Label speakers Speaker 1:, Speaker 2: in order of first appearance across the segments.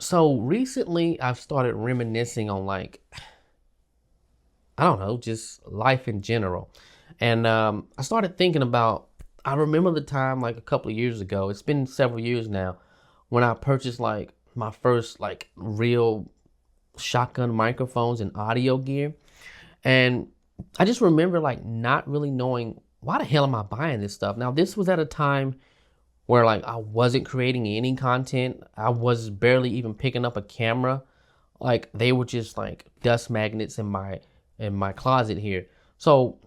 Speaker 1: So recently I've started reminiscing on like, I don't know, just life in general. And I started thinking about, I remember the time like a couple of years ago, it's been several years now, when I purchased like my first like real shotgun microphones and audio gear. And I just remember like not really knowing why the hell am I buying this stuff. Now, this was at a time where like I wasn't creating any content. I was barely even picking up a camera. Like they were just like dust magnets in my closet here. So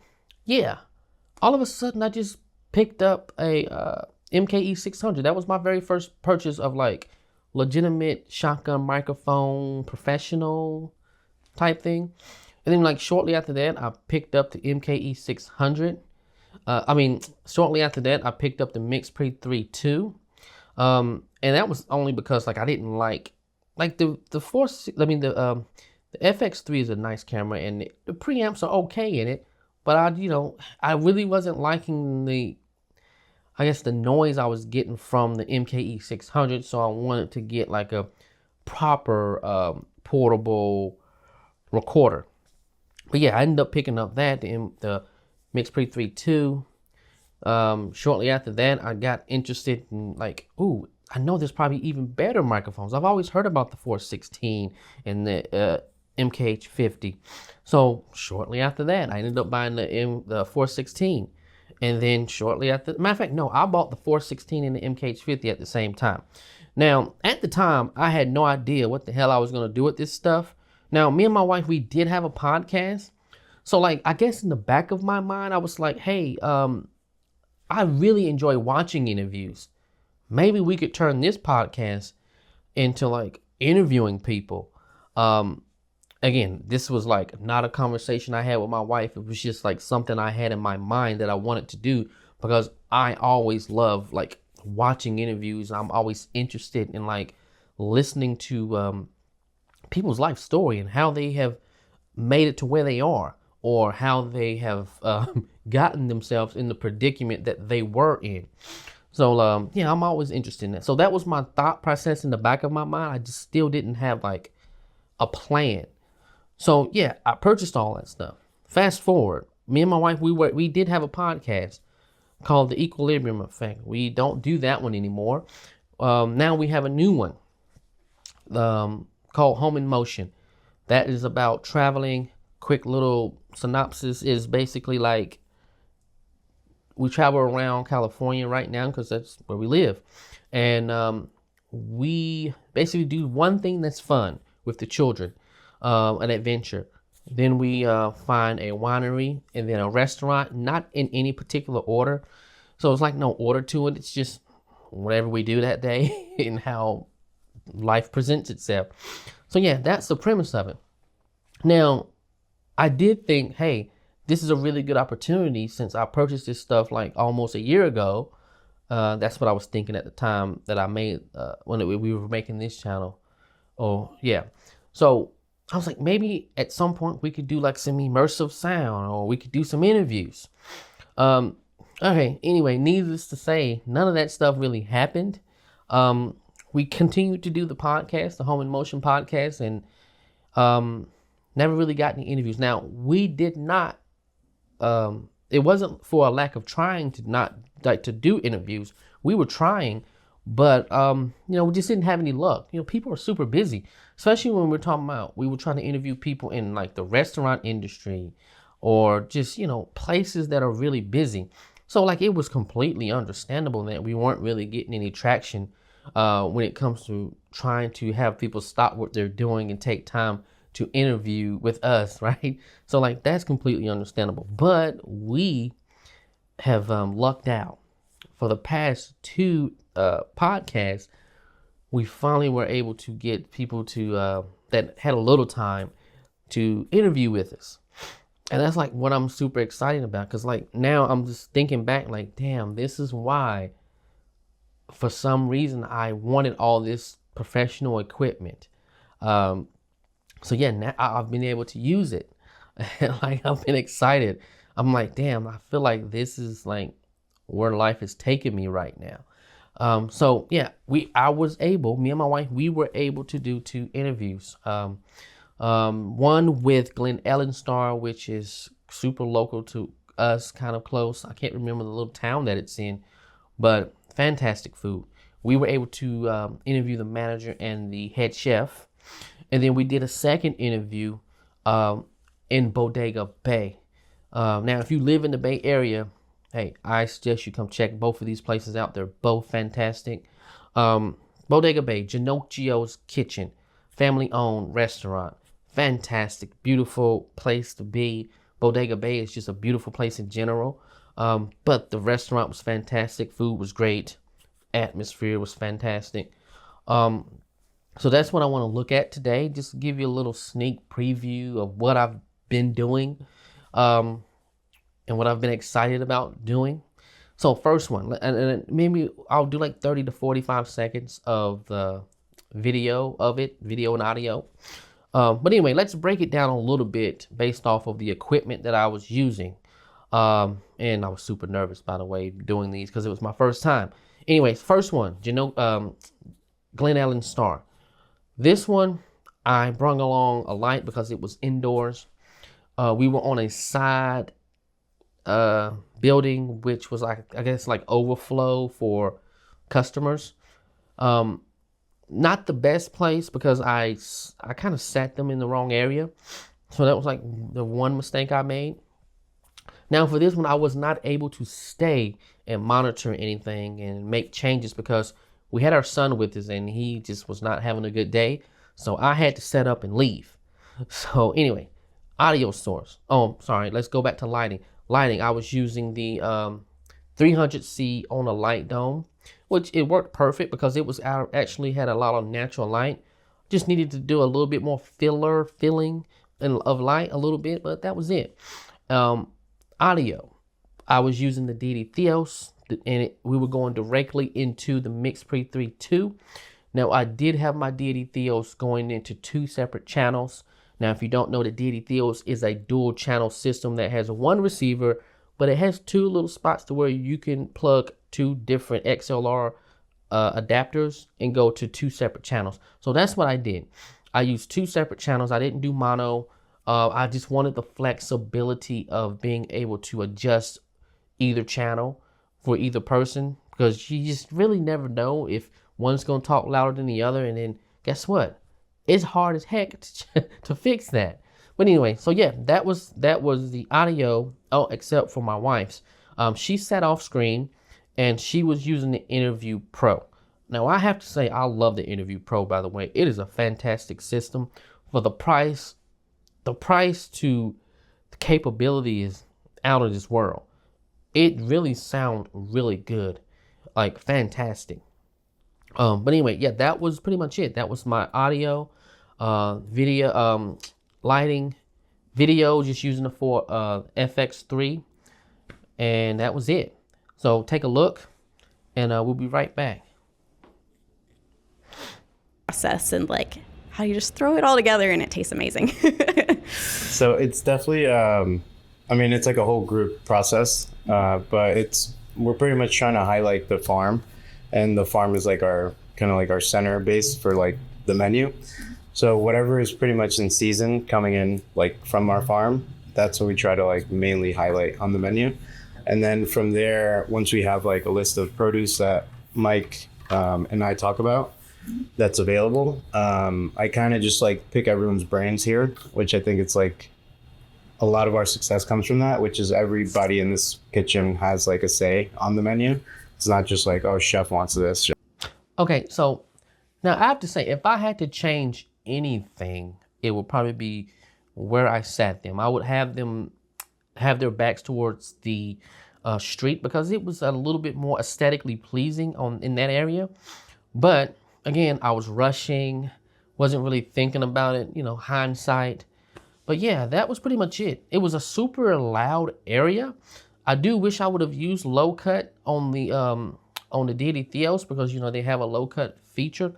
Speaker 1: yeah, all of a sudden I just picked up a MKE 600. That was my very first purchase of like legitimate shotgun microphone, professional type thing. And then like shortly after that, I picked up the MKE 600. Shortly after that, I picked up the MixPre 3.2. And that was only because like I didn't like the force. The FX3 is a nice camera, and the preamps are okay in it. But I really wasn't liking the noise I was getting from the MKE 600. So I wanted to get like a proper portable recorder. But yeah, I ended up picking up the MixPre 3.2. Shortly after that, I got interested in like, ooh, I know there's probably even better microphones. I've always heard about the 416 and the MKH50. So shortly after that, I ended up buying the 416. And then shortly after, matter of fact, no, I bought the 416 and the MKH50 at the same time. Now, at the time, I had no idea what the hell I was going to do with this stuff. Now, me and my wife, we did have a podcast. So like, I guess in the back of my mind, I was like, hey, I really enjoy watching interviews. Maybe we could turn this podcast into like interviewing people. Again, this was like not a conversation I had with my wife. It was just like something I had in my mind that I wanted to do because I always love like watching interviews. I'm always interested in like listening to people's life story and how they have made it to where they are, or how they have gotten themselves in the predicament that they were in. So yeah, I'm always interested in that. So that was my thought process in the back of my mind. I just still didn't have like a plan. So yeah, I purchased all that stuff. Fast forward, me and my wife, we did have a podcast called The Equilibrium Effect. We don't do that one anymore. Now we have a new one called Home in Motion. That is about traveling. Quick little synopsis is basically like we travel around California right now because that's where we live. And we basically do one thing that's fun with the children, an adventure. Then we find a winery and then a restaurant, not in any particular order. So it's like no order to it. It's just whatever we do that day and how life presents itself. So yeah, that's the premise of it. Now, I did think, hey, this is a really good opportunity since I purchased this stuff like almost a year ago. That's what I was thinking at the time that I made when we were making this channel. Oh yeah. So I was like, maybe at some point we could do like some immersive sound, or we could do some interviews. Okay. Anyway, needless to say, none of that stuff really happened. We continued to do the podcast, the Home in Motion podcast, and never really got any interviews. Now, we did not, it wasn't for a lack of trying to not like to do interviews. We were trying, but we just didn't have any luck. People are super busy, especially when we were trying to interview people in like the restaurant industry or just, places that are really busy. So like it was completely understandable that we weren't really getting any traction when it comes to trying to have people stop what they're doing and take time to interview with us, right? So like that's completely understandable. But we have lucked out. For the past two podcasts, we finally were able to get people to that had a little time to interview with us. And that's like what I'm super excited about, because like now I'm just thinking back like, damn, this is why for some reason I wanted all this professional equipment. So yeah, now I've been able to use it. Like I've been excited. I'm like, damn, I feel like this is like where life is taking me right now. So yeah, me and my wife, we were able to do 2 interviews. One with Glen Ellen Star, which is super local to us, kind of close. I can't remember the little town that it's in, but fantastic food. We were able to interview the manager and the head chef, and then we did a second interview in Bodega Bay. Now, if you live in the Bay Area, hey, I suggest you come check both of these places out. They're both fantastic. Bodega Bay, Ginocchio's Kitchen, family-owned restaurant. Fantastic, beautiful place to be. Bodega Bay is just a beautiful place in general. But the restaurant was fantastic. Food was great. Atmosphere was fantastic. So that's what I want to look at today. Just to give you a little sneak preview of what I've been doing. And what I've been excited about doing. So first one, and maybe I'll do like 30 to 45 seconds of the video and audio. But anyway, let's break it down a little bit based off of the equipment that I was using. And I was super nervous, by the way, doing these because it was my first time. Anyways, first one, Glen Ellen Star. This one, I brought along a light because it was indoors. We were on a side building, which was like, I guess, like overflow for customers. Not the best place because I kind of sat them in the wrong area. So that was like the one mistake I made. Now for this one, I was not able to stay and monitor anything and make changes because we had our son with us and he just was not having a good day. So I had to set up and leave. So anyway, audio source. Oh, sorry. Let's go back to lighting. I was using the 300C on a light dome, which it worked perfect because it was actually had a lot of natural light. Just needed to do a little bit more filling of light a little bit, but that was it. Audio, I was using the DD Theos, and we were going directly into the MixPre 3.2. Now I did have my DD Theos going into 2 separate channels. Now, if you don't know, the DD Theos is a dual channel system that has one receiver, but it has 2 little spots to where you can plug 2 different XLR adapters and go to 2 separate channels. So that's what I did. I used 2 separate channels. I didn't do mono. I just wanted the flexibility of being able to adjust either channel for either person because you just really never know if one's going to talk louder than the other. And then guess what? It's hard as heck to fix that. But anyway, so yeah, that was the audio. Oh, except for my wife's. She sat off screen and she was using the Interview Pro. Now I have to say I love the Interview Pro, by the way. It is a fantastic system. For the price to the capability is out of this world. It really sounds really good. Like fantastic. But anyway, yeah, that was pretty much it. That was my audio, video, lighting, video, just using it for FX3, and that was it. So take a look, and we'll be right back.
Speaker 2: Process and like how you just throw it all together and it tastes amazing.
Speaker 3: So it's definitely, I mean, it's like a whole group process, but we're pretty much trying to highlight the farm. And the farm is like our kind of like our center base for like the menu. So whatever is pretty much in season coming in like from our farm, that's what we try to like mainly highlight on the menu. And then from there, once we have like a list of produce that Mike and I talk about that's available, I kind of just like pick everyone's brains here, which I think it's like a lot of our success comes from that, which is everybody in this kitchen has like a say on the menu. It's not just like, oh, chef wants this.
Speaker 1: Okay, so now I have to say, if I had to change anything, it would probably be where I sat them. I would have them have their backs towards the street because it was a little bit more aesthetically pleasing in that area. But again, I was rushing, wasn't really thinking about it, hindsight. But yeah, that was pretty much it. It was a super loud area. I do wish I would have used low cut on the DD Theos because they have a low cut feature,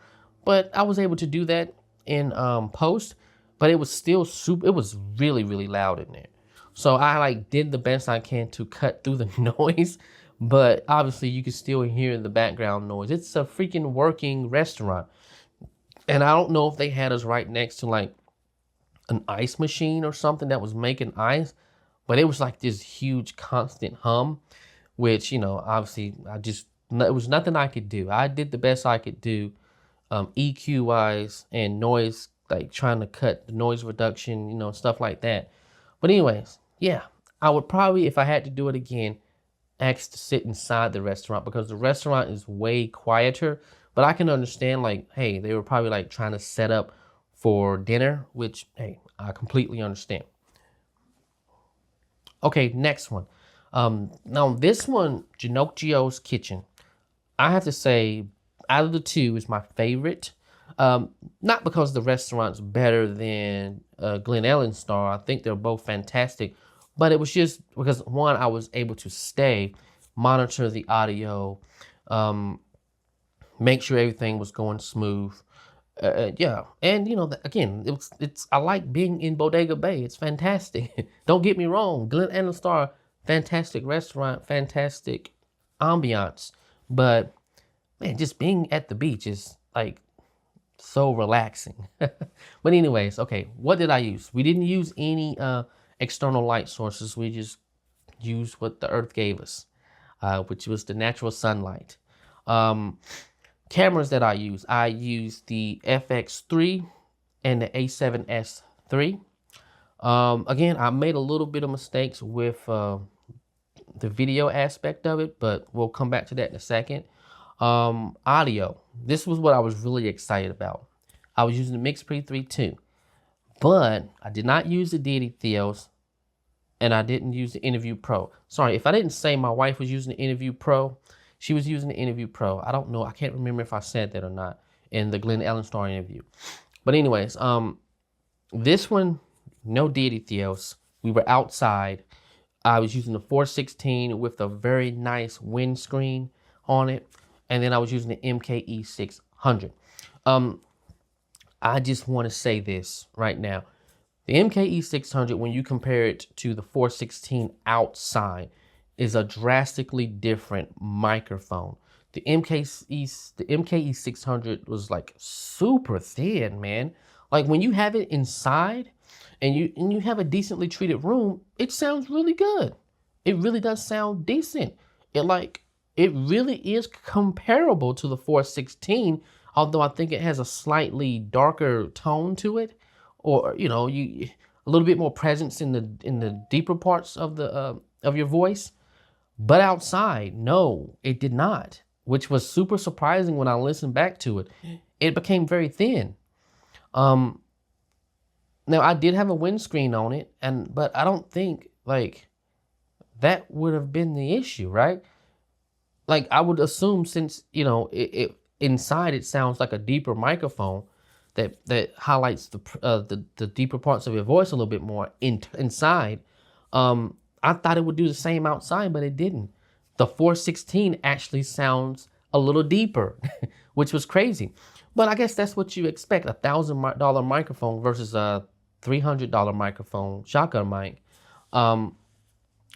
Speaker 1: but I was able to do that in post. But it was still super. It was really, really loud in there. So I did the best I can to cut through the noise, but obviously you can still hear the background noise. It's a freaking working restaurant. And I don't know if they had us right next to like an ice machine or something that was making ice, but it was like this huge constant hum, which, obviously it was nothing I could do. I did the best I could do, EQ wise and noise, like trying to cut the noise reduction, stuff like that. But anyways, yeah, I would probably, if I had to do it again, ask to sit inside the restaurant because the restaurant is way quieter. But I can understand, like, hey, they were probably like trying to set up for dinner, which, hey, I completely understand. Okay, next one. Now this one, Ginocchio's Kitchen. I have to say, out of the two, is my favorite. Not because the restaurant's better than Glen Ellen Star. I think they're both fantastic. But it was just because, one, I was able to stay, monitor the audio, make sure everything was going smooth. Yeah, and again, it's I like being in Bodega Bay. It's fantastic. Don't get me wrong, Glen Ellen Star, fantastic restaurant, fantastic ambiance. But man, just being at the beach is like so relaxing. But anyways, okay, what did I use? We didn't use any external light sources. We just used what the earth gave us, which was the natural sunlight. Cameras that I used the FX3 and the A7S III. Again, I made a little bit of mistakes with the video aspect of it, but we'll come back to that in a second. Audio. This was what I was really excited about. I was using the MixPre 3.2, but I did not use the Deity Theos, and I didn't use the Interview Pro. Sorry, if I didn't say my wife was using the Interview Pro, she was using the Interview Pro. I don't know. I can't remember if I said that or not in the Glen Ellen Star interview. But anyways, this one, no Deity Theos. We were outside. I was using the 416 with a very nice windscreen on it. And then I was using the MKE 600. I just want to say this right now. The MKE 600, when you compare it to the 416 outside, is a drastically different microphone. The MKE 600 was like super thin, man. Like when you have it inside and you have a decently treated room, it sounds really good. It really does sound decent. It really is comparable to the 416, although I think it has a slightly darker tone to it, or a little bit more presence in the deeper parts of your voice. But outside, no, it did not, which was super surprising when I listened back to it. It became very thin. Now I did have a windscreen on it, but I don't think like that would have been the issue, right? Like I would assume since it inside it sounds like a deeper microphone that highlights the deeper parts of your voice a little bit more inside. I thought it would do the same outside, but it didn't. The 416 actually sounds a little deeper, which was crazy. But I guess that's what you expect, a $1,000 microphone versus a $300 microphone, shotgun mic.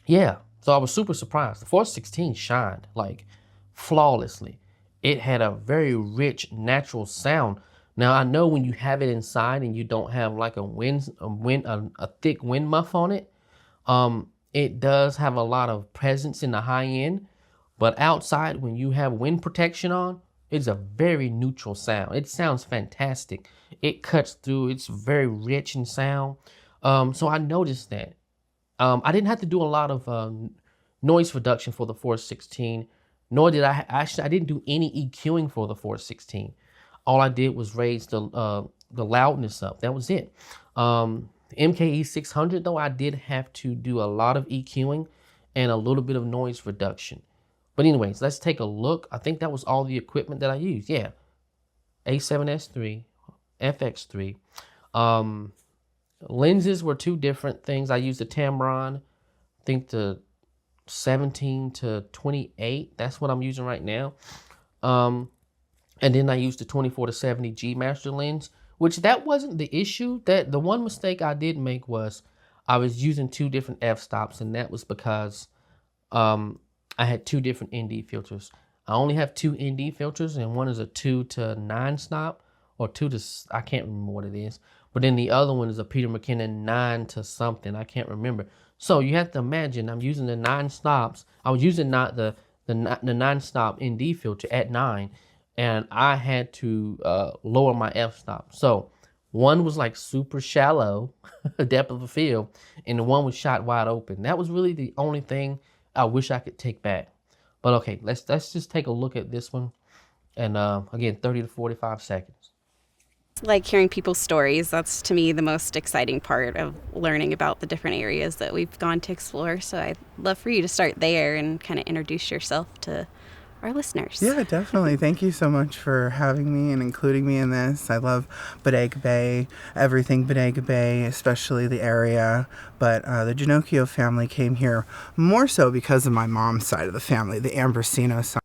Speaker 1: Yeah, so I was super surprised. The 416 shined like flawlessly. It had a very rich, natural sound. Now I know when you have it inside and you don't have like a thick wind muff on it, it does have a lot of presence in the high end, but outside when you have wind protection on, it's a very neutral sound. It sounds fantastic. It cuts through. It's very rich in sound. So I noticed that. I didn't have to do a lot of noise reduction for the 416, nor did I didn't do any EQing for the 416. All I did was raise the loudness up. That was it. MKE 600 though, I did have to do a lot of EQing and a little bit of noise reduction. But anyways, let's take a look. I think that was all the equipment that I used. Yeah, A7S3, FX3. Lenses were two different things. I used the Tamron, I think the 17 to 28. That's what I'm using right now. And then I used the 24 to 70 G Master lens, which that wasn't the issue. That the one mistake I did make was I was using two different f-stops, and that was because I had two different ND filters. I only have two ND filters, and one is a 2 to 9 stop, or 2 to, I can't remember what it is. But then the other one is a Peter McKinnon 9 to something. I can't remember. So you have to imagine I'm using the 9 stops. I was using not the 9 stop ND filter at 9, and I had to lower my f stop. So one was like super shallow depth of the field, and the one was shot wide open. That was really the only thing I wish I could take back. But okay, let's just take a look at this one. And again, 30 to 45 seconds.
Speaker 2: Like hearing people's stories, that's to me the most exciting part of learning about the different areas that we've gone to explore. So I'd love for you to start there and kind of introduce yourself to our listeners.
Speaker 4: Yeah, definitely. Thank you so much for having me and including me in this. I love Bodega Bay, everything Bodega Bay, especially the area. But the Ginocchio family came here more so because of my mom's side of the family, the Ambrosino side.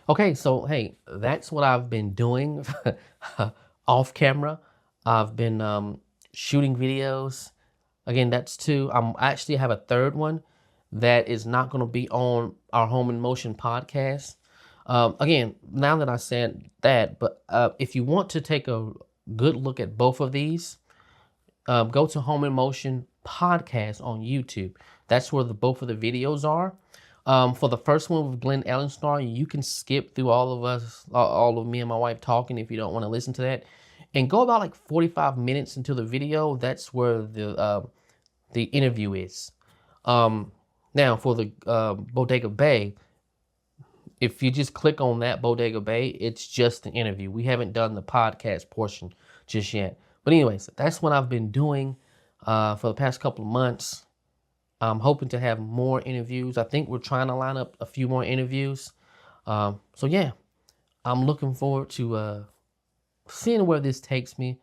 Speaker 1: Okay, so hey, that's what I've been doing off camera. I've been shooting videos. Again, that's two. I actually have a third one that is not going to be on our Home in Motion podcast. Again, now that I said that, but if you want to take a good look at both of these, go to Home in Motion podcast on YouTube. That's where both of the videos are. For the first one with Glenn Ellenstar, you can skip through all of us, all of me and my wife talking if you don't want to listen to that, and go about like 45 minutes into the video. That's where the interview is. Now for the Bodega Bay, if you just click on that Bodega Bay, it's just an interview. We haven't done the podcast portion just yet. But anyways, that's what I've been doing for the past couple of months. I'm hoping to have more interviews. I think we're trying to line up a few more interviews. So yeah, I'm looking forward to seeing where this takes me.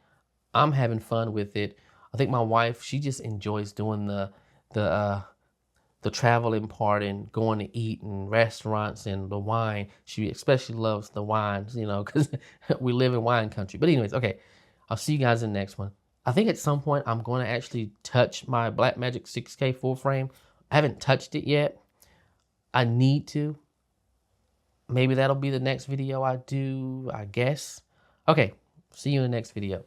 Speaker 1: I'm having fun with it. I think my wife, she just enjoys doing the traveling part and going to eat in restaurants and the wine. She especially loves the wines, you know, because we live in wine country. But anyways, okay, I'll see you guys in the next one. I think at some point I'm going to actually touch my Blackmagic 6K full frame. I haven't touched it yet. I need to. Maybe that'll be the next video I do, I guess. Okay, see you in the next video.